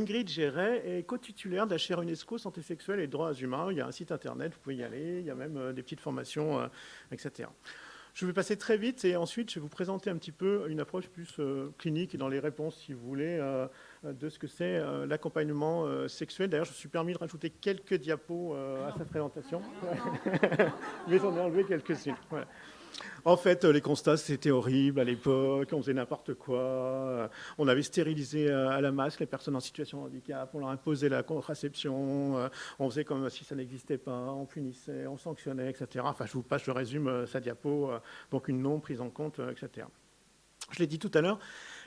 Ingrid Géret est co-titulaire de la chaire UNESCO Santé sexuelle et droits humains. Il y a un site internet, vous pouvez y aller, il y a même des petites formations, etc. Je vais passer très vite et ensuite je vais vous présenter un petit peu une approche plus clinique et dans les réponses, si vous voulez, de ce que c'est l'accompagnement sexuel. D'ailleurs, je me suis permis de rajouter quelques diapos à sa présentation, mais j'en ai enlevé quelques-unes. Voilà. En fait, les constats, c'était horrible à l'époque, on faisait n'importe quoi, on avait stérilisé à la masse les personnes en situation de handicap, on leur imposait la contraception, on faisait comme si ça n'existait pas, on punissait, on sanctionnait, etc. Enfin, je vous passe, je résume sa diapo, donc une non prise en compte, etc. Je l'ai dit tout à l'heure,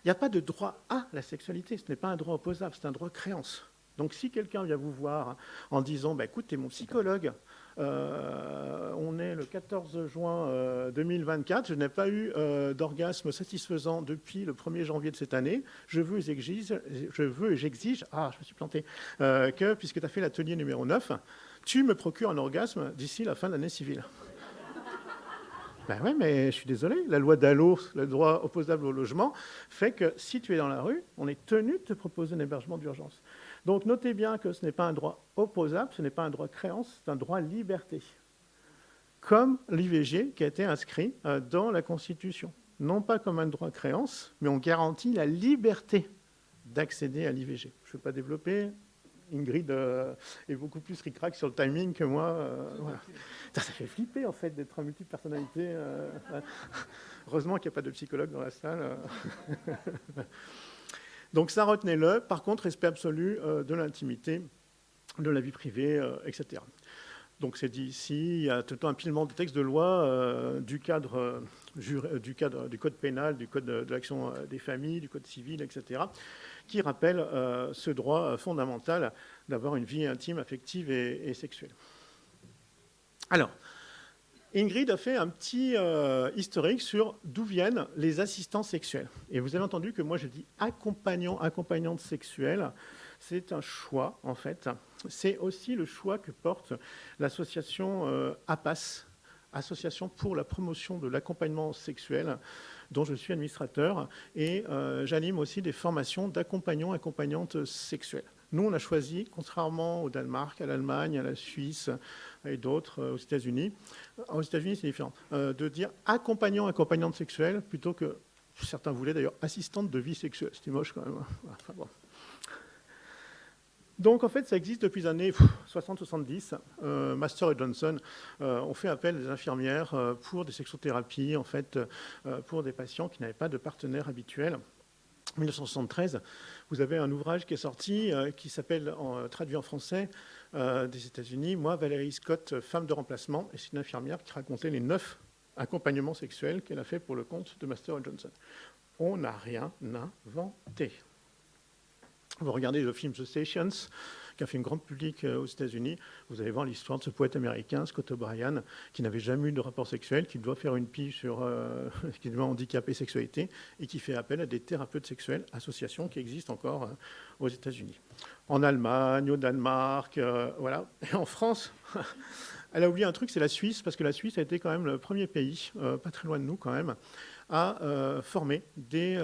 il n'y a pas de droit à la sexualité, ce n'est pas un droit opposable, c'est un droit créance. Donc si quelqu'un vient vous voir en disant bah, « écoute, tu es mon psychologue, on est le 14 juin 2024, je n'ai pas eu d'orgasme satisfaisant depuis le 1er janvier de cette année, je veux et j'exige, je me suis planté, que puisque tu as fait l'atelier numéro 9, tu me procures un orgasme d'ici la fin de l'année civile. » Ben oui, mais je suis désolé, la loi Dallot, le droit opposable au logement, fait que si tu es dans la rue, on est tenu de te proposer un hébergement d'urgence. Donc notez bien que ce n'est pas un droit opposable, ce n'est pas un droit créance, c'est un droit liberté. Comme l'IVG qui a été inscrit dans la Constitution. Non pas comme un droit créance, mais on garantit la liberté d'accéder à l'IVG. Je ne vais pas développer. Ingrid est beaucoup plus ric-rac sur le timing que moi. Voilà. Ça fait flipper, en fait, d'être en multipersonnalité. Heureusement qu'il n'y a pas de psychologue dans la salle. Donc ça, retenez-le. Par contre, respect absolu de l'intimité, de la vie privée, etc. Donc c'est dit ici, il y a tout le temps un pilement de textes de loi du code pénal, du code de l'action des familles, du code civil, etc., qui rappelle ce droit fondamental d'avoir une vie intime, affective et sexuelle. Alors, Ingrid a fait un petit historique sur d'où viennent les assistants sexuels. Et vous avez entendu que moi je dis accompagnante sexuelle. C'est un choix, en fait. C'est aussi le choix que porte l'association APAS, Association pour la promotion de l'accompagnement sexuel, dont je suis administrateur. Et j'anime aussi des formations d'accompagnants, accompagnantes sexuelles. Nous, on a choisi, contrairement au Danemark, à l'Allemagne, à la Suisse et d'autres, aux États-Unis, aux États-Unis, c'est différent, de dire accompagnant, accompagnante sexuelle, plutôt que, certains voulaient d'ailleurs, assistante de vie sexuelle. C'était moche quand même. Enfin, bon. Donc, en fait, ça existe depuis les années 60-70. Master et Johnson ont fait appel à des infirmières pour des sexothérapies, en fait, pour des patients qui n'avaient pas de partenaire habituel. En 1973, vous avez un ouvrage qui est sorti, qui s'appelle, traduit en français, des États-Unis, Moi, Valérie Scott, femme de remplacement, et c'est une infirmière qui racontait les 9 accompagnements sexuels qu'elle a fait pour le compte de Master et Johnson. On n'a rien inventé. Vous regardez le film The Stations, qui a fait une grande public aux États-Unis, vous allez voir l'histoire de ce poète américain, Scott O'Brien, qui n'avait jamais eu de rapport sexuel, qui doit faire une pige sur handicap et sexualité, et qui fait appel à des thérapeutes sexuels, associations qui existent encore aux États-Unis. En Allemagne, au Danemark, voilà. Et en France, elle a oublié un truc, c'est la Suisse, parce que la Suisse a été quand même le premier pays, pas très loin de nous quand même, à former des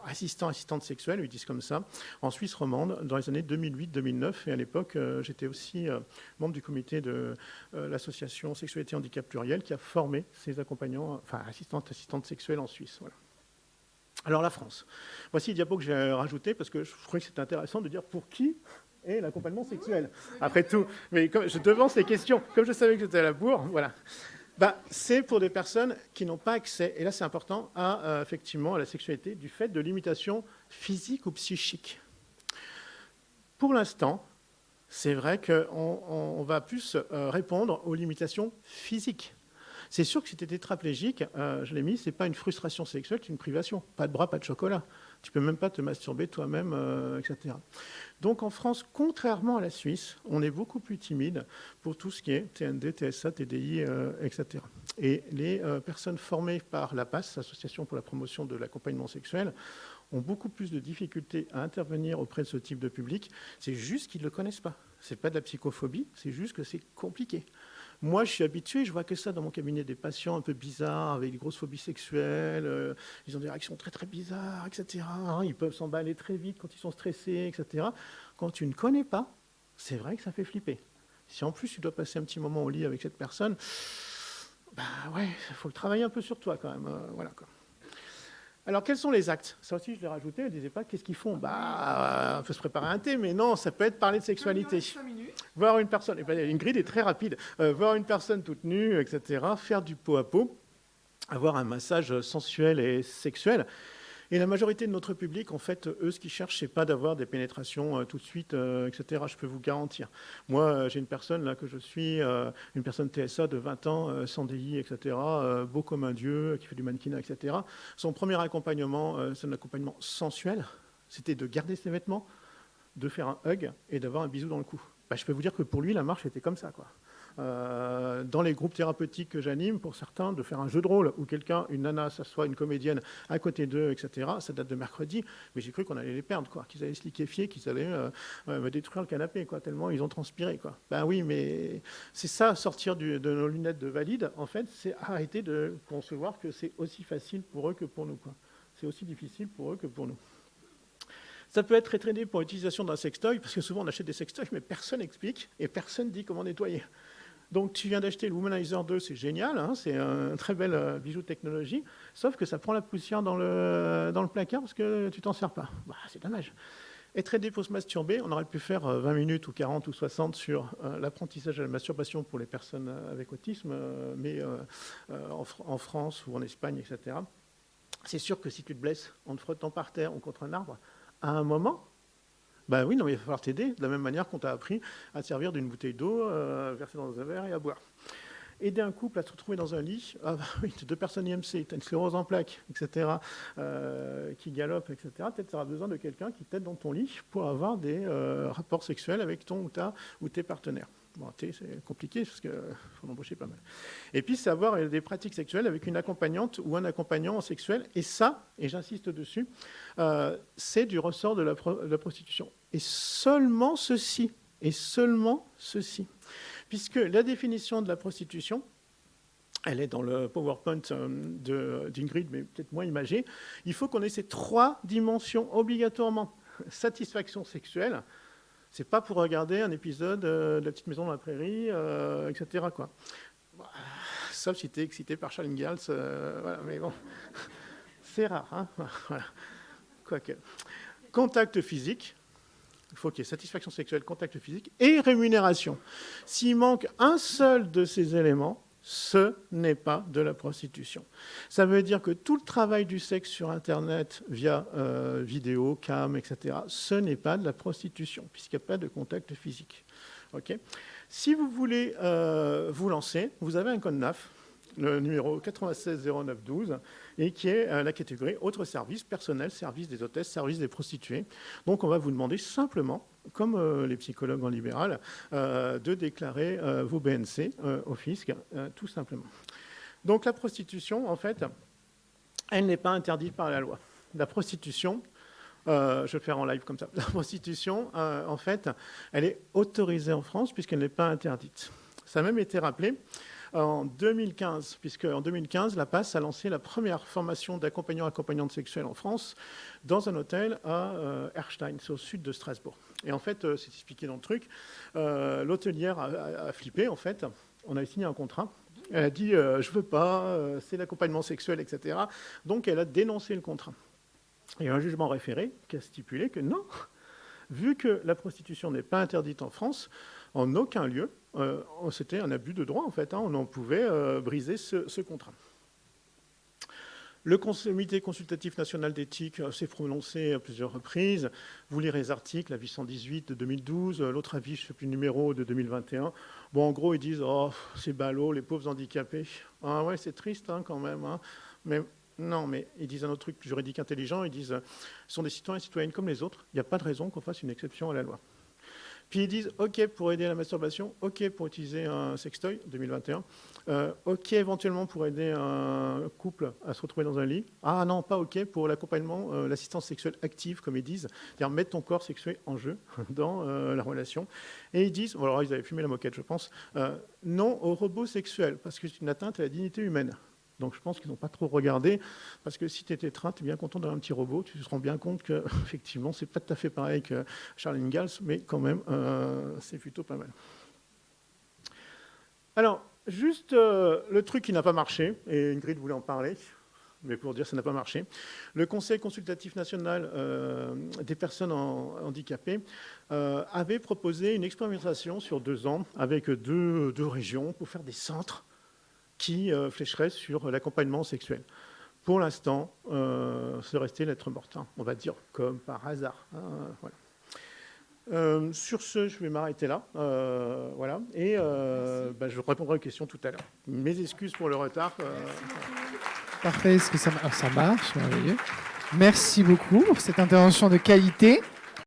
assistantes sexuelles, ils disent comme ça, en Suisse romande, dans les années 2008-2009. Et à l'époque, j'étais aussi membre du comité de l'association Sexualité Handicap Pluriel, qui a formé ces accompagnants, enfin assistantes sexuelles en Suisse. Voilà. Alors la France. Voici le diapo que j'ai rajouté, parce que je trouvais que c'était intéressant de dire pour qui est l'accompagnement sexuel. Après tout, mais comme je devance les questions, comme je savais que j'étais à la bourre, voilà. C'est pour des personnes qui n'ont pas accès, et là c'est important, effectivement, à la sexualité du fait de limitations physiques ou psychiques. Pour l'instant, c'est vrai qu'on va plus répondre aux limitations physiques. C'est sûr que si tu es tétraplégique, je l'ai mis, ce n'est pas une frustration sexuelle, c'est une privation. Pas de bras, pas de chocolat. Tu ne peux même pas te masturber toi-même, etc. Donc en France, contrairement à la Suisse, on est beaucoup plus timide pour tout ce qui est TND, TSA, TDI, etc. Et les personnes formées par l'APAS, Association pour la promotion de l'accompagnement sexuel, ont beaucoup plus de difficultés à intervenir auprès de ce type de public. C'est juste qu'ils ne le connaissent pas. Ce n'est pas de la psychophobie, c'est juste que c'est compliqué. Moi, je suis habitué, je vois que ça dans mon cabinet, des patients un peu bizarres, avec des grosses phobies sexuelles, ils ont des réactions très très bizarres, etc. Hein, ils peuvent s'emballer très vite quand ils sont stressés, etc. Quand tu ne connais pas, c'est vrai que ça fait flipper. Si en plus tu dois passer un petit moment au lit avec cette personne, bah ouais, il faut travailler un peu sur toi quand même. Voilà, quoi. Alors, quels sont les actes? Ça aussi, je l'ai rajouté, je ne disais pas, qu'est-ce qu'ils font? Bah, on peut se préparer un thé, mais non, ça peut être parler de sexualité. Voir une personne, et ben, Ingrid est très rapide, voir une personne toute nue, etc., faire du pot à pot, avoir un massage sensuel et sexuel. Et la majorité de notre public, en fait, eux, ce qu'ils cherchent, c'est pas d'avoir des pénétrations tout de suite, etc. Je peux vous garantir. Moi, j'ai une personne là que je suis, une personne TSA de 20 ans, sans DI, etc., beau comme un dieu, qui fait du mannequinat, etc. Son premier accompagnement, c'est un accompagnement sensuel. C'était de garder ses vêtements, de faire un hug et d'avoir un bisou dans le cou. Bah, je peux vous dire que pour lui, la marche était comme ça, quoi. Dans les groupes thérapeutiques que j'anime, pour certains, de faire un jeu de rôle où quelqu'un, une nana, s'assoit, une comédienne à côté d'eux, etc. Ça date de mercredi, mais j'ai cru qu'on allait les perdre, quoi, qu'ils allaient se liquéfier, qu'ils allaient me détruire le canapé, quoi, tellement ils ont transpiré, quoi. Ben oui, mais c'est ça, sortir de nos lunettes de valide, en fait, c'est arrêter de concevoir que c'est aussi facile pour eux que pour nous, quoi. C'est aussi difficile pour eux que pour nous. Ça peut être entraîné pour l'utilisation d'un sextoy, parce que souvent on achète des sextoys, mais personne n'explique et personne ne dit comment nettoyer. Donc tu viens d'acheter le Womanizer 2, c'est génial, hein, c'est un très bel bijou de technologie, sauf que ça prend la poussière dans le placard parce que tu t'en sers pas. Bah, c'est dommage. Être aidé pour se masturber, on aurait pu faire 20 minutes ou 40 ou 60 sur l'apprentissage de la masturbation pour les personnes avec autisme, mais en France ou en Espagne, etc. C'est sûr que si tu te blesses en te frottant par terre ou contre un arbre, à un moment, ben oui, non, mais il va falloir t'aider, de la même manière qu'on t'a appris à te servir d'une bouteille d'eau versée dans un verre et à boire. Aider un couple à se retrouver dans un lit, ah bah oui, deux personnes IMC, tu as une sclérose en plaques, etc., qui galope, etc., peut-être tu auras besoin de quelqu'un qui t'aide dans ton lit pour avoir des rapports sexuels avec ton ou tes partenaires. Bon, c'est compliqué parce qu'il faut en embaucher pas mal. Et puis, c'est avoir des pratiques sexuelles avec une accompagnante ou un accompagnant sexuel. Et ça, et j'insiste dessus, c'est du ressort de la prostitution. Et seulement ceci, puisque la définition de la prostitution, elle est dans le PowerPoint d'Ingrid, mais peut-être moins imagée. Il faut qu'on ait ces 3 dimensions obligatoirement. Satisfaction sexuelle, c'est pas pour regarder un épisode de La Petite Maison dans la Prairie, etc., quoi. Sauf si tu es excité par Charles Ingalls, voilà, mais bon, c'est rare, hein, voilà. Quoique. Contact physique, il faut qu'il y ait satisfaction sexuelle, contact physique et rémunération. S'il manque un seul de ces éléments, ce n'est pas de la prostitution. Ça veut dire que tout le travail du sexe sur Internet, via vidéo, cam, etc., ce n'est pas de la prostitution, puisqu'il n'y a pas de contact physique. Okay. Si vous voulez vous lancer, vous avez un code NAF, le numéro 960912, et qui est la catégorie autres services, personnel, service des hôtesses, service des prostituées. Donc on va vous demander simplement, comme les psychologues en libéral, de déclarer vos BNC au fisc, tout simplement. Donc la prostitution, en fait, elle n'est pas interdite par la loi. La prostitution, je vais le faire en live comme ça, la prostitution, en fait, elle est autorisée en France puisqu'elle n'est pas interdite. Ça a même été rappelé en 2015, puisque en 2015, la PAS a lancé la première formation d'accompagnantes sexuelles en France dans un hôtel à Erstein, c'est au sud de Strasbourg. Et en fait, c'est expliqué dans le truc, l'hôtelière a flippé, en fait, on avait signé un contrat, elle a dit « je veux pas, c'est l'accompagnement sexuel, etc. » Donc elle a dénoncé le contrat. Il y a un jugement référé qui a stipulé que non, vu que la prostitution n'est pas interdite en France, en aucun lieu, c'était un abus de droit, en fait, hein, on en pouvait briser ce contrat. Le Comité consultatif national d'éthique s'est prononcé à plusieurs reprises. Vous lirez les articles, l'avis 118 de 2012, l'autre avis, je ne sais plus le numéro, de 2021. Bon, en gros, ils disent « Oh, c'est ballot, les pauvres handicapés. » Ah ouais, c'est triste hein, quand même. Hein. Mais non, mais ils disent un autre truc juridique intelligent, ils disent « Ce sont des citoyens et citoyennes comme les autres, il n'y a pas de raison qu'on fasse une exception à la loi. » Puis ils disent OK pour aider à la masturbation, OK pour utiliser un sextoy, 2021, OK éventuellement pour aider un couple à se retrouver dans un lit. Ah non, pas OK pour l'accompagnement, l'assistance sexuelle active, comme ils disent, c'est-à-dire mettre ton corps sexuel en jeu dans la relation. Et ils disent, bon, alors ils avaient fumé la moquette, je pense, non au robot sexuel, parce que c'est une atteinte à la dignité humaine. Donc je pense qu'ils n'ont pas trop regardé, parce que si tu étais train, tu es bien content d'avoir un petit robot, tu te rends bien compte qu'effectivement, c'est pas tout à fait pareil que Charles Ingalls, mais quand même, c'est plutôt pas mal. Alors, juste le truc qui n'a pas marché, et Ingrid voulait en parler, mais pour dire que ça n'a pas marché, le Conseil consultatif national des personnes handicapées avait proposé une expérimentation sur 2 ans avec deux régions pour faire des centres qui flécherait sur l'accompagnement sexuel. Pour l'instant, c'est resté lettre morte, hein, on va dire, comme par hasard. Voilà. Sur ce, je vais m'arrêter là. Voilà. Et je répondrai aux questions tout à l'heure. Mes excuses pour le retard. Parfait, est-ce que ça marche? Merveilleux. Merci beaucoup pour cette intervention de qualité.